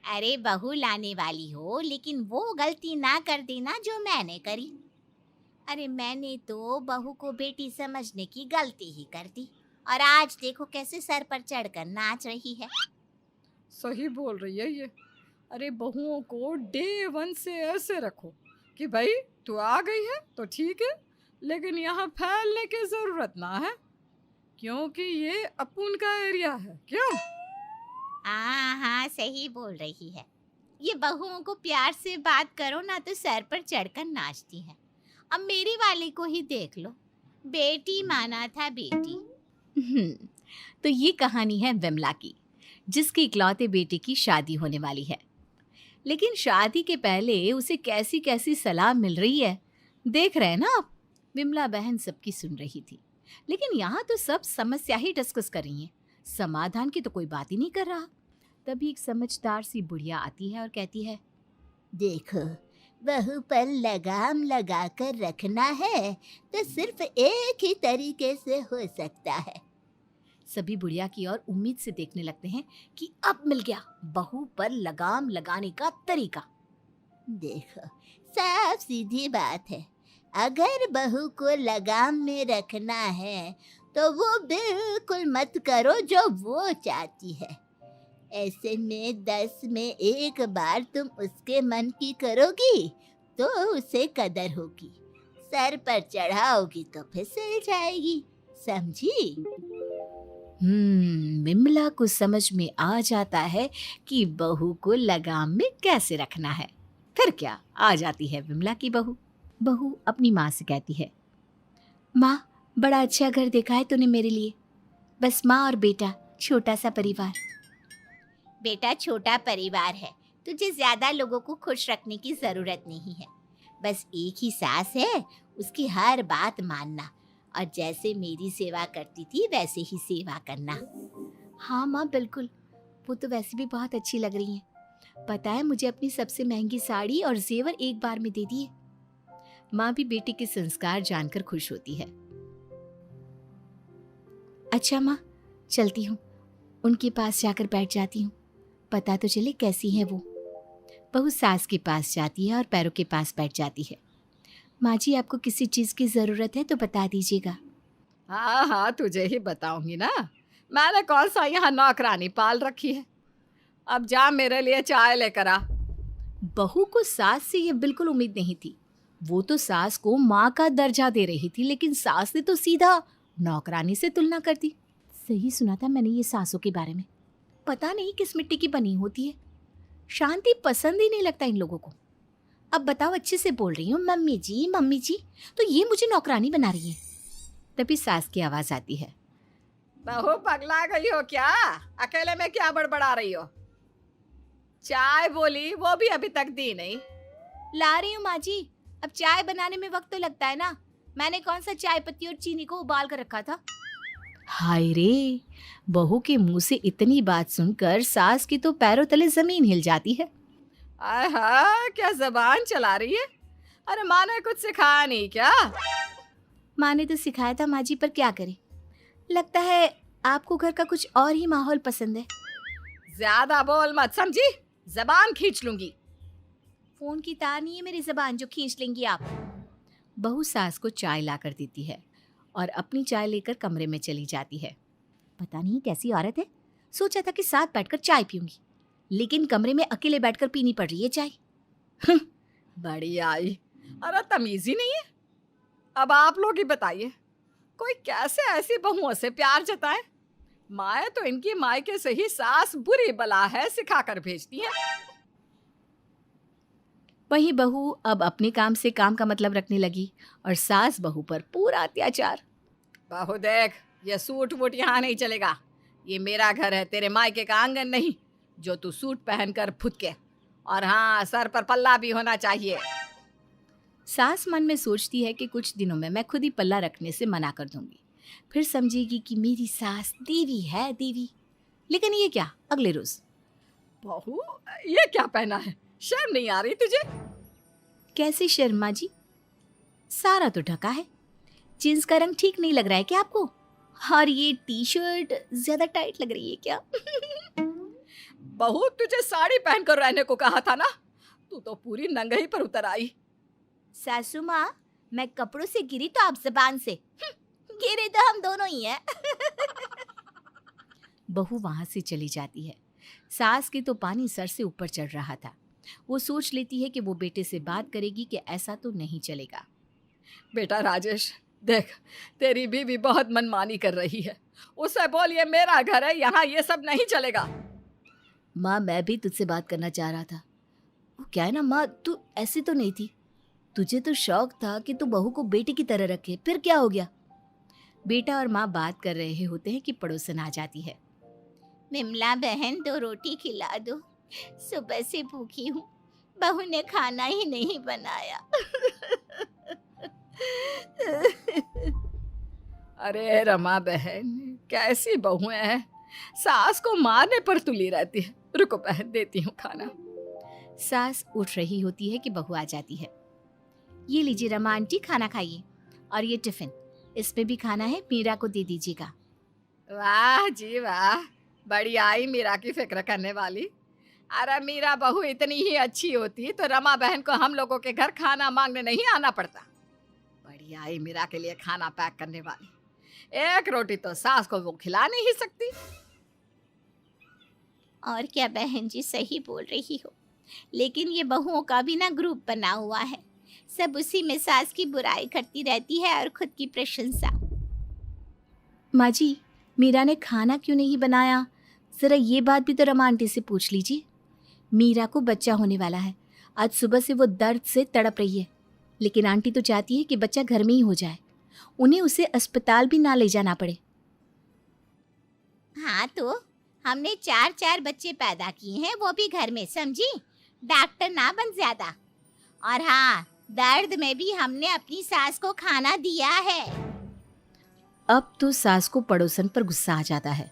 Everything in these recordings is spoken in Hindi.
अरे बहू लाने वाली हो लेकिन वो गलती ना कर देना जो मैंने करी। अरे मैंने तो बहू को बेटी समझने की गलती ही कर दी और आज देखो कैसे सर पर चढ़कर नाच रही है। सही बोल रही है ये। अरे बहुओं को डे वन से ऐसे रखो कि भाई तू आ गई है तो ठीक है, लेकिन यहाँ फैलने की जरूरत ना है, क्योंकि ये अपुन का एरिया है। क्यों? हाँ हाँ सही बोल रही है। ये बहुओं को प्यार से बात करो ना तो सर पर चढ़कर नाचती है। अब मेरी वाली को ही देख लो, बेटी माना था बेटी। तो ये कहानी है विमला की, जिसकी इकलौते बेटे की शादी होने वाली है। लेकिन शादी के पहले उसे कैसी कैसी सलाह मिल रही है, देख रहे हैं ना आप। विमला बहन सबकी सुन रही थी, लेकिन यहाँ तो सब समस्या ही डिस्कस कर रही हैं, समाधान की तो कोई बात ही नहीं कर रहा। तभी एक समझदार सी बुढ़िया आती है और कहती है, देखो, बहू पर लगाम लगा कर रखना है तो सिर्फ एक ही तरीके से हो सकता है। सभी बुढ़िया की ओर उम्मीद से देखने लगते हैं कि अब मिल गया बहू पर लगाम लगाने का तरीका। देखो, साफ सीधी बात है, अगर बहू को लगाम में रखना है तो वो बिल्कुल मत करो जो वो चाहती है। ऐसे में 10 में एक बार तुम उसके मन की करोगी तो उसे कदर होगी, सर पर चढ़ाओगी तो फिसल जाएगी, समझी? विमला को समझ में आ जाता है कि बहू को लगाम में कैसे रखना है। फिर क्या, आ जाती है विमला की बहू। बहू अपनी माँ से कहती है, माँ, बड़ा अच्छा घर देखा है तूने मेरे लिए, बस माँ और बेटा, छोटा सा परिवार। बेटा, छोटा परिवार है, तुझे ज्यादा लोगों को खुश रखने की जरूरत नहीं है। बस एक ही सास है, उसकी हर बात मानना और जैसे मेरी सेवा करती थी वैसे ही सेवा करना। हाँ माँ, बिल्कुल, वो तो वैसे भी बहुत अच्छी लग रही हैं। पता है, मुझे अपनी सबसे महंगी साड़ी और जेवर एक बार में दे दिए। माँ भी बेटी के संस्कार जानकर खुश होती है। अच्छा माँ, चलती हूँ, उनके पास जाकर बैठ जाती हूँ, पता तो चले कैसी है वो। बहू सास के पास जाती है और पैरों के पास बैठ जाती है। माँ जी, आपको किसी चीज़ की ज़रूरत है तो बता दीजिएगा। हाँ हाँ, तुझे ही बताऊंगी ना, मैंने कौन सा यहाँ नौकरानी पाल रखी है। अब जा मेरे लिए चाय लेकर आ। बहू को सास से ये बिल्कुल उम्मीद नहीं थी। वो तो सास को माँ का दर्जा दे रही थी, लेकिन सास ने तो सीधा नौकरानी से तुलना कर दी। सही सुना था मैंने ये सासों के बारे में, पता नहीं किस मिट्टी की बनी होती है। शांति पसंद ही नहीं लगता इन लोगों को। अब बताओ, अच्छे से बोल रही हूँ, मम्मी जी, तो ये मुझे नौकरानी बना रही है। तभी सास की आवाज आती है, बहू पगला गई हो क्या? अकेले में क्या बड़बड़ा रही हो? चाय बोली, वो भी अभी तक दी नहीं। ला रही हूँ माँ जी, अब चाय बनाने में वक्त तो लगता है ना, मैंने कौन सा चाय पत्ती और चीनी को उबाल कर रखा था। हाय रे, बहू के मुंह से इतनी बात सुनकर सास की तो पैरों तले जमीन हिल जाती है। आहा, क्या जबान चला रही है? अरे माँ ने कुछ सिखाया नहीं क्या? माँ ने तो सिखाया था माँ जी, पर क्या करे, लगता है आपको घर का कुछ और ही माहौल पसंद है। ज्यादा बोल मत, समझी? जबान खींच लूंगी। फोन की तार नहीं है मेरी जबान जो खींच लेंगी आप। बहू सास को चाय ला कर देती है और अपनी चाय लेकर कमरे में चली जाती है। पता नहीं कैसी औरत है, सोचा था कि साथ बैठकर चाय पीऊंगी, लेकिन कमरे में अकेले बैठकर पीनी पड़ रही है चाय। बड़ी आई, अरे तमीज ही नहीं है। अब आप लोग ही बताइए, कोई कैसे ऐसी बहुओं से प्यार जताए? माए तो इनकी मायके से ही सास बुरी बला है, सिखा कर भेजती है। वहीं बहू अब अपने काम से काम का मतलब रखने लगी और सास बहू पर पूरा अत्याचार। बहू देख, ये सूट वूट यहाँ नहीं चलेगा। ये मेरा घर है, तेरे मायके का आंगन नहीं जो तू सूट पहनकर फुदके। और हाँ, सर पर पल्ला भी होना चाहिए। सास मन में सोचती है कि कुछ दिनों में मैं खुद ही पल्ला रखने से मना कर दूंगी, फिर समझेगी कि मेरी सास देवी है, देवी। लेकिन ये क्या, अगले रोज, बहू ये क्या पहना है? शर्म नहीं आ रही तुझे? कैसी शर्मा जी, सारा तो ढका है, जींस का रंग ठीक नहीं लग रहा है क्या आपको? और ये टी शर्ट ज्यादा टाइट लग रही है क्या? बहू तुझे साड़ी पहनकर रहने को कहा था ना, तू तो पूरी नंगही पर उतर आई। सासू माँ, मैं कपड़ों से गिरी तो आप जबान से। गिरे तो हम दोनों ही हैं। बहू वहां से चली जाती है। सास के तो पानी सर से ऊपर चढ़ रहा था। वो सोच लेती है कि वो बेटे से बात करेगी कि ऐसा तो नहीं चलेगा। बेटा राजेश, देख तेरी बीवी बहुत मनमानी कर रही है। उसे बोल ये मेरा घर है, यहाँ ये सब नहीं चलेगा। माँ, मैं भी तुझसे बात करना चाह रहा था। वो क्या है ना माँ, तू ऐसी तो नहीं थी। तुझे तो शौक था कि तू बहू को बेटे की तरह रखे, फिर क्या हो गया? बेटा और माँ बात कर रहे होते हैं कि पड़ोसन आ जाती है। विमला बहन, 2 रोटी खिला दो, सुबह से भूखी हूँ, बहू ने खाना ही नहीं बनाया। अरे रमा बहन, कैसी बहू है, सास को मारने पर तुली रहती है। रुको बहन, देती हूँ खाना। सास उठ रही होती है कि बहू आ जाती है। ये लीजिए रमा आंटी, खाना खाइए, और ये टिफिन, इसमें भी खाना है, मीरा को दे दीजिएगा। वाह जी वाह, बड़ी आई मीरा की फिक्र करने वाली। अरे मीरा बहू इतनी ही अच्छी होती तो रमा बहन को हम लोगों के घर खाना मांगने नहीं आना पड़ता। बड़ी आई मीरा के लिए खाना पैक करने वाली। एक रोटी तो सास को वो खिला नहीं सकती। और क्या बहन जी, सही बोल रही हो, लेकिन ये बहुओं का भी ना ग्रुप बना हुआ है, सब उसी में सास की बुराई करती रहती है और खुद की प्रशंसा। माँ जी, मीरा ने खाना क्यों नहीं बनाया? ज़रा ये बात भी तो रमा आंटी से पूछ लीजिए। मीरा को बच्चा होने वाला है। आज सुबह से वो दर्द से तड़प रही है, लेकिन आंटी तो चाहती है कि बच्चा घर में ही हो जाए, उन्हें उसे अस्पताल भी ना ले जाना पड़े। हाँ, तो हमने 4 बच्चे पैदा किए हैं, वो भी घर में, समझी? डॉक्टर ना बन ज्यादा। और हाँ, दर्द में भी हमने अपनी सास को खाना दिया है। अब तो सास को पड़ोसन पर गुस्सा आ जाता है।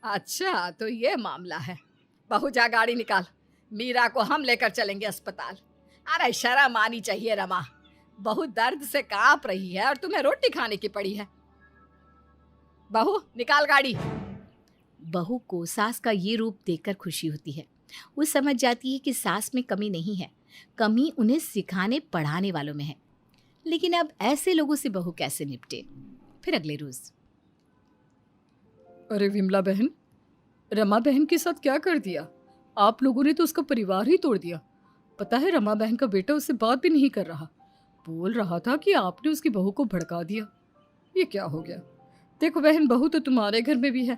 अच्छा, तो ये मामला है। बहू जा गाड़ी निकाल, मीरा को हम लेकर चलेंगे अस्पताल। अरे शर्म आनी चाहिए रमा, बहू दर्द से कांप रही है और तुम्हें रोटी खाने की पड़ी है। बहू निकाल गाड़ी। बहू को सास का ये रूप देखकर खुशी होती है। वो समझ जाती है कि सास में कमी नहीं है, कमी उन्हें सिखाने पढ़ाने वालों में है। लेकिन अब ऐसे लोगों से बहू कैसे निपटे? फिर अगले रोज। अरे विमला बहन, रमा बहन के साथ क्या कर दिया? आप लोगों ने तो उसका परिवार ही तोड़ दिया। पता है रमा बहन का बेटा उससे बात भी नहीं कर रहा, बोल रहा था कि आपने उसकी बहू को भड़का दिया। ये क्या हो गया? देखो बहन, बहू तो तुम्हारे घर में भी है,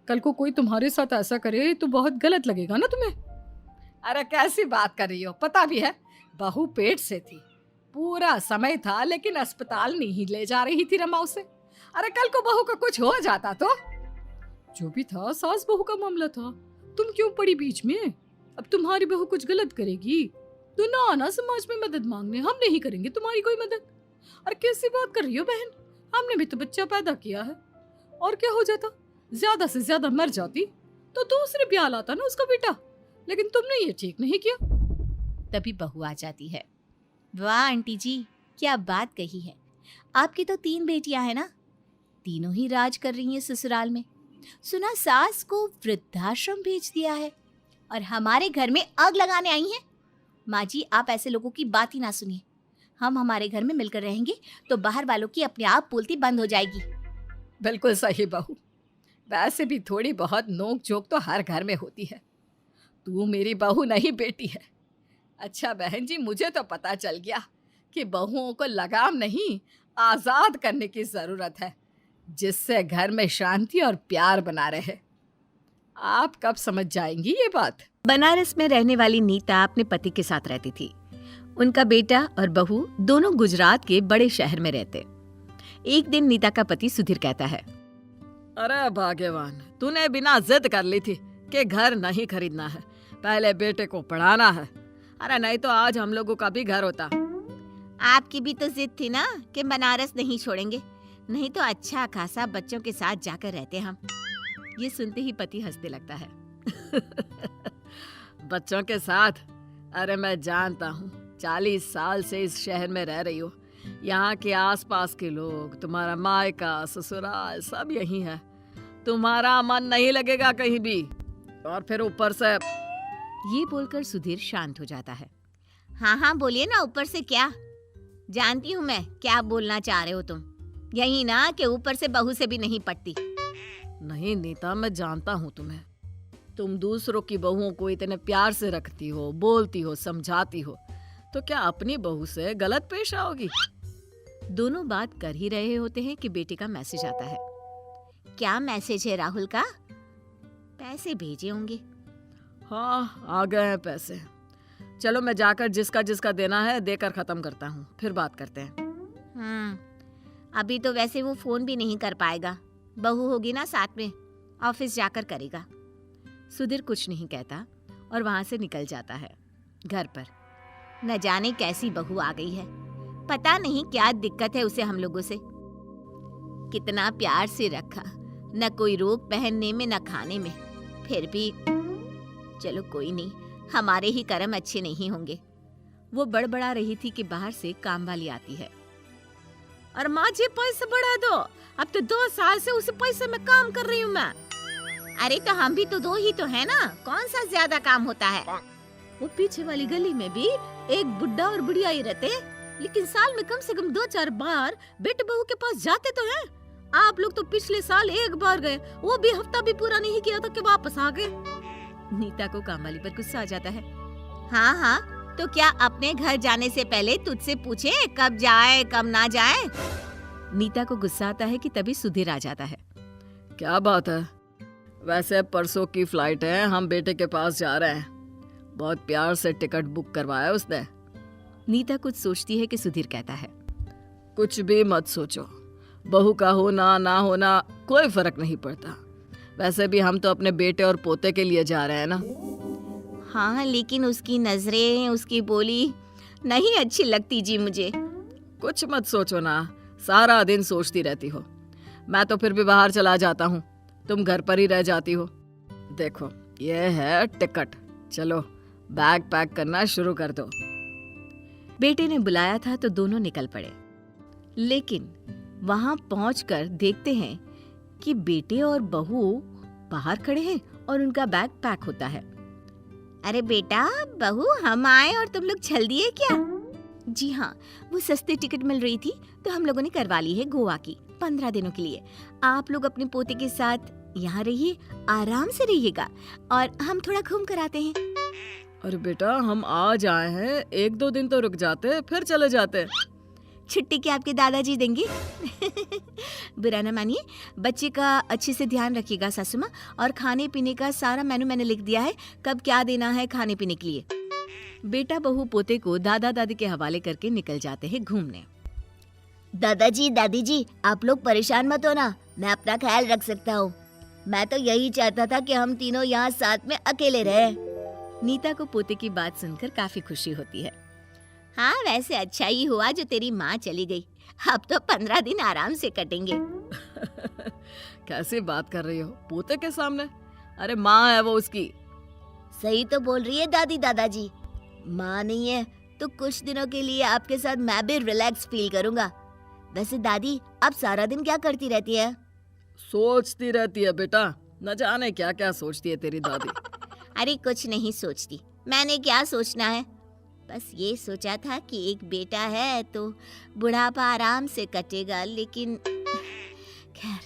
कल को कोई तुम्हारे साथ ऐसा करे तो बहुत गलत लगेगा ना तुम्हें। अरे कैसी बात कर रही हो? पता भी है बहू पेट से थी, पूरा समय था, लेकिन अस्पताल नहीं ले जा रही थी रमा उसे। अरे कल को बहू का कुछ हो जाता तो? जो भी था सास बहू का मामला था, तुम क्यों पड़ी बीच में? अब तुम्हारी बहू कुछ गलत करेगी तो ना आना समाज में मदद मांगने, हम नहीं करेंगे तुम्हारी कोई मदद। अरे कैसी बात कर रही हो बहन, हमने भी तो बच्चा पैदा किया है, और क्या हो जाता? ज्यादा से ज्यादा मर जाती तो दूसरे ब्याह लाता ना उसका बेटा, लेकिन तुमने ये ठीक नहीं किया। तभी बहू आ जाती है। वाह आंटी जी, क्या बात कही है। आपकी तो 3 बेटियां हैं ना, तीनों ही राज कर रही हैं ससुराल में। सुना सास को वृद्धाश्रम भेज दिया है और हमारे घर में आग लगाने आई हैं। माँ जी, आप ऐसे लोगों की बात ही ना सुनिए। हम हमारे घर में मिलकर रहेंगे तो बाहर वालों की अपने आप बोलती बंद हो जाएगी। बिल्कुल सही बहू, वैसे भी थोड़ी बहुत नोक झोंक तो हर घर में होती है। तू मेरी बहू नहीं बेटी है। अच्छा बहन जी, मुझे तो पता चल गया कि बहुओं को लगाम नहीं, आज़ाद करने की ज़रूरत है, जिससे घर में शांति और प्यार बना रहे। आप कब समझ जाएंगी ये बात? बनारस में रहने वाली नीता अपने पति के साथ रहती थी। उनका बेटा और बहू दोनों गुजरात के बड़े शहर में रहते। एक दिन नीता का पति सुधीर कहता है, अरे भाग्यवान, तूने बिना जिद कर ली थी कि घर नहीं खरीदना है, पहले बेटे को पढ़ाना है। अरे नहीं तो आज हम लोगों का भी घर होता। आपकी भी तो जिद थी ना कि बनारस नहीं छोड़ेंगे, नहीं तो अच्छा खासा बच्चों के साथ जाकर रहते हम। ये सुनते ही पति हंसने लगता है। बच्चों के साथ? अरे मैं जानता हूँ, 40 साल से इस शहर में रह रही हूँ। यहाँ के आसपास के लोग, तुम्हारा मायका ससुराल सब यही है। तुम्हारा मन नहीं लगेगा कहीं भी। और फिर ऊपर से ये बोलकर सुधीर शांत हो जाता है। हाँ हाँ बोलिए ना, ऊपर से क्या? जानती हूँ मैं क्या बोलना चाह रहे हो तुम। यही ना कि ऊपर से बहू से भी नहीं पटती। नहीं नीता, मैं जानता हूँ तुम्हें। तुम दूसरों की बहुओं को इतने प्यार से रखती हो, बोलती हो, समझाती हो, तो क्या अपनी बहू से गलत पेश आओगी? दोनों बात कर ही रहे होते हैं कि बेटे का मैसेज आता है। क्या मैसेज है राहुल का? पैसे भेजे होंगे। हाँ, आ गए हैं पैसे। चलो मैं जाकर जिसका जिसका देना है देकर खत्म करता हूँ, फिर बात करते हैं। अभी तो वैसे वो फोन भी नहीं कर पाएगा, बहू होगी ना साथ में, ऑफिस जाकर करेगा। सुधीर कुछ नहीं कहता और वहां से निकल जाता है। घर पर न जाने कैसी बहू आ गई है, पता नहीं क्या दिक्कत है उसे हम लोगों से। कितना प्यार से रखा, न कोई रोक पहनने में न खाने में, फिर भी चलो कोई नहीं, हमारे ही कर्म अच्छे नहीं होंगे। वो बड़बड़ा रही थी कि बाहर से काम वाली आती है। और माँ जी पैसे बढ़ा दो, अब तो 2 साल से उसी पैसे में काम कर रही हूँ मैं। अरे तो हम भी तो 2 ही तो है ना, कौन सा ज्यादा काम होता है। वो पीछे वाली गली में भी एक बुड्ढा और बुढ़िया ही रहते, लेकिन साल में कम से कम 2-4 बार बेटे बहू के पास जाते तो हैं। आप लोग तो पिछले साल 1 बार गए, वो भी हफ्ता भी पूरा नहीं किया था कि वापस आ गए। नीता को काम वाली पर गुस्सा आ जाता है। हाँ हाँ, तो क्या अपने घर जाने से पहले तुझसे पूछे कब जाए कब ना जाए? नीता को गुस्सा आता है कि तभी सुधीर आ जाता है। क्या बात है? वैसे परसों की फ्लाइट है, हम बेटे के पास जा रहे हैं। बहुत प्यार से टिकट बुक करवाया उसने। नीता कुछ सोचती है कि सुधीर कहता है, कुछ भी मत सोचो, बहू का होना ना होना कोई फर्क नहीं पड़ता। वैसे भी हम तो अपने बेटे और पोते के लिए जा रहे हैं ना। हाँ, लेकिन उसकी नजरें, उसकी बोली नहीं अच्छी लगती जी मुझे। कुछ मत सोचो ना, सारा दिन सोचती रहती हो। मैं तो फिर भी बाहर चला जाता हूँ, तुम घर पर ही रह जाती हो। देखो ये है टिकट, चलो बैग पैक करना शुरू कर दो। बेटे ने बुलाया था तो दोनों निकल पड़े, लेकिन वहां पहुंचकर देखते हैं कि बेटे और बहू बाहर खड़े हैं और उनका बैग पैक होता है। अरे बेटा बहू, हम आए और तुम लोग चल दिए क्या? जी हाँ, वो सस्ती टिकट मिल रही थी तो हम लोगों ने करवा ली है गोवा की 15 दिनों के लिए। आप लोग अपने पोते के साथ यहाँ रहिए, आराम से रहिएगा और हम थोड़ा घूम कर आते हैं। अरे बेटा, हम आज आए हैं, 1-2 दिन तो रुक जाते फिर चले जाते। छुट्टी के आपके दादाजी देंगे। बुरा न मानिए, बच्चे का अच्छे से ध्यान रखिएगा सासू माँ, और खाने पीने का सारा मेनू मैंने लिख दिया है, कब क्या देना है खाने पीने के लिए। बेटा बहू पोते को दादा दादी के हवाले करके निकल जाते हैं घूमने। दादाजी दादी जी, आप लोग परेशान मत हो ना, मैं अपना ख्याल रख सकता हूँ। मैं तो यही चाहता था कि हम तीनों यहाँ साथ में अकेले रहे। नीता को पोते की बात सुनकर काफी खुशी होती है। हाँ, वैसे अच्छा ही हुआ जो तेरी माँ चली गई, अब तो 15 दिन आराम से कटेंगे। कैसी बात कर रही हो पोते के सामने? अरे माँ है वो उसकी। सही तो बोल रही है दादी दादाजी, माँ नहीं है तो कुछ दिनों के लिए आपके साथ मैं भी रिलैक्स फील करूँगा। वैसे दादी, अब सारा दिन क्या करती रहती है? सोचती रहती है बेटा, न जाने क्या क्या सोचती है तेरी दादी। अरे कुछ नहीं सोचती, मैंने क्या सोचना है, बस ये सोचा था कि एक बेटा है तो बुढ़ापा आराम से कटेगा, लेकिन खैर।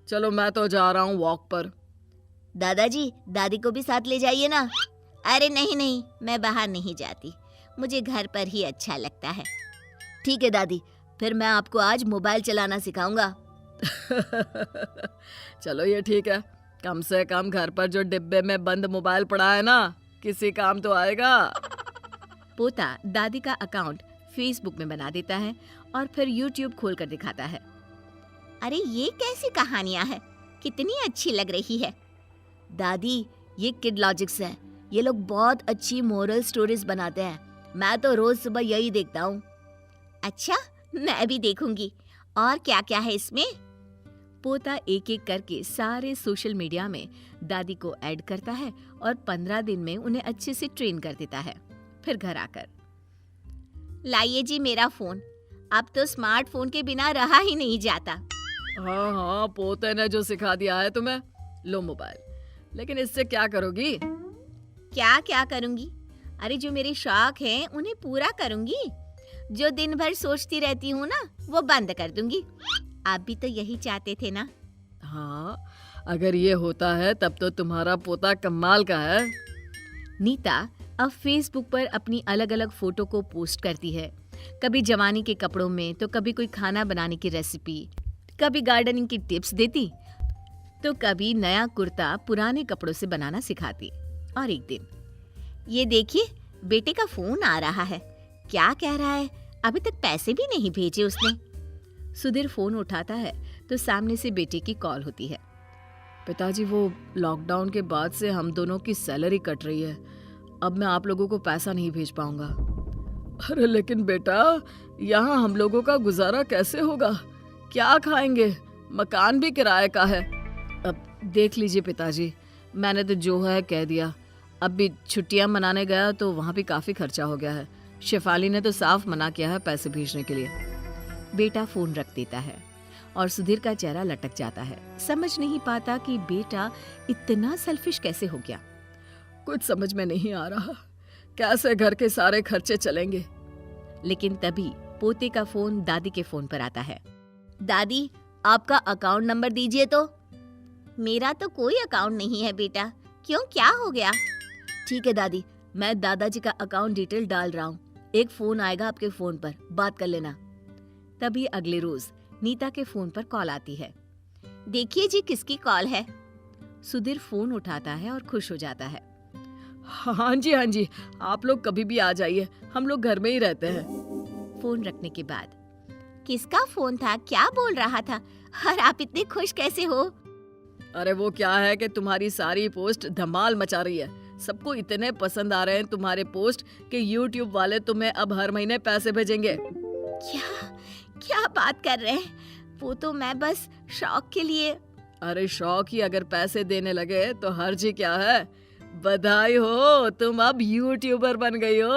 चलो मैं तो जा रहा हूँ वॉक पर। दादाजी, दादी को भी साथ ले जाइए ना। अरे नहीं नहीं, मैं बाहर नहीं जाती, मुझे घर पर ही अच्छा लगता है। ठीक है दादी, फिर मैं आपको आज मोबाइल चलाना सिखाऊंगा। चलो ये ठीक है, कम से कम घर पर जो डिब्बे में बंद मोबाइल पड़ा है ना, किसी काम तो आएगा। पोता दादी का अकाउंट फेसबुक में बना देता है और फिर यूट्यूब खोलकर दिखाता है। अरे ये कैसी कहानियां हैं, कितनी अच्छी लग रही है। दादी, ये किड लॉजिक्स है, ये लोग बहुत अच्छी मोरल स्टोरीज बनाते हैं, मैं तो रोज सुबह यही देखता हूँ। अच्छा, मैं भी देखूंगी। और क्या क्या है इसमें? पोता एक एक करके सारे सोशल मीडिया में दादी को ऐड करता है और 15 दिन में उन्हें अच्छे से ट्रेन कर देता है। फिर घर आकर, लाइए जी मेरा फोन, अब तो स्मार्टफोन के बिना रहा ही नहीं जाता। हाँ हाँ, पोते ने जो सिखा दिया है तुम्हें, लो मोबाइल। लेकिन इससे क्या करोगी? क्या क्या करूंगी? अरे जो मेरे शौक हैं उन्हें पूरा करूंगी। जो दिन भर सोचती रहती हूँ ना वो बंद कर दूंगी। आप भी तो यही चाहते थे ना? हाँ, अगर ये होता है तब तो तुम्हारा पोता कमाल का है। नीता अब फेसबुक पर अपनी अलग अलग फोटो को पोस्ट करती है। कभी जवानी के कपड़ों में, तो कभी कोई खाना बनाने की रेसिपी, कभी गार्डनिंग की टिप्स देती, तो कभी नया कुर्ता पुराने कपड़ों से बनाना सिखाती। और एक दिन, ये देखिए बेटे का फोन आ रहा है। क्या कह रहा है? अभी तक पैसे भी नहीं भेजे उसने। सुधीर फोन उठाता है तो सामने से बेटे की कॉल होती है। पिताजी, वो लॉकडाउन के बाद से हम दोनों की सैलरी कट रही है। अब मैं आप लोगों को पैसा नहीं भेज पाऊंगा। अरे लेकिन बेटा, यहाँ हम लोगों का गुजारा कैसे होगा? क्या खाएंगे? मकान भी किराए का है। अब देख लीजिए पिताजी, मैंने तो जो है कह दिया। अब भी छुट्टियां मनाने गया तो वहाँ भी काफी खर्चा हो गया है। शेफाली ने तो साफ मना किया है पैसे भेजने के लिए। बेटा फोन रख देता है और सुधीर का चेहरा लटक जाता है। समझ नहीं पाता कि बेटा इतना सेल्फिश कैसे हो गया। कुछ समझ में नहीं आ रहा, कैसे घर के सारे खर्चे चलेंगे। लेकिन तभी पोते का फोन दादी के फोन पर आता है। दादी, आपका अकाउंट नंबर दीजिए तो। मेरा तो कोई अकाउंट नहीं है बेटा। क्यों, क्या हो गया? ठीक है दादी, मैं दादाजी का अकाउंट डिटेल डाल रहा हूँ। एक फोन आएगा आपके फोन पर, बात कर लेना। तभी अगले रोज नीता के फोन पर कॉल आती है। देखिए जी किसकी कॉल है। सुधीर फोन उठाता है और खुश हो जाता है। हाँ जी, आप लोग कभी भी आ जाइए, हम लोग घर में ही रहते हैं। फोन रखने के बाद, किसका फोन था? क्या बोल रहा था? और आप इतने खुश कैसे हो? अरे वो क्या है कि तुम्हारी सारी पोस्ट धमाल मचा रही है। सबको इतने पसंद आ रहे हैं तुम्हारे पोस्ट कि YouTube वाले तुम्हें अब हर महीने पैसे भेजेंगे। क्या बात कर रहे हैं? वो तो मैं बस शौक के लिए। अरे शौक ही अगर पैसे देने लगे तो हर्ज ही क्या है। बधाई हो, तुम अब यूट्यूबर बन गई हो।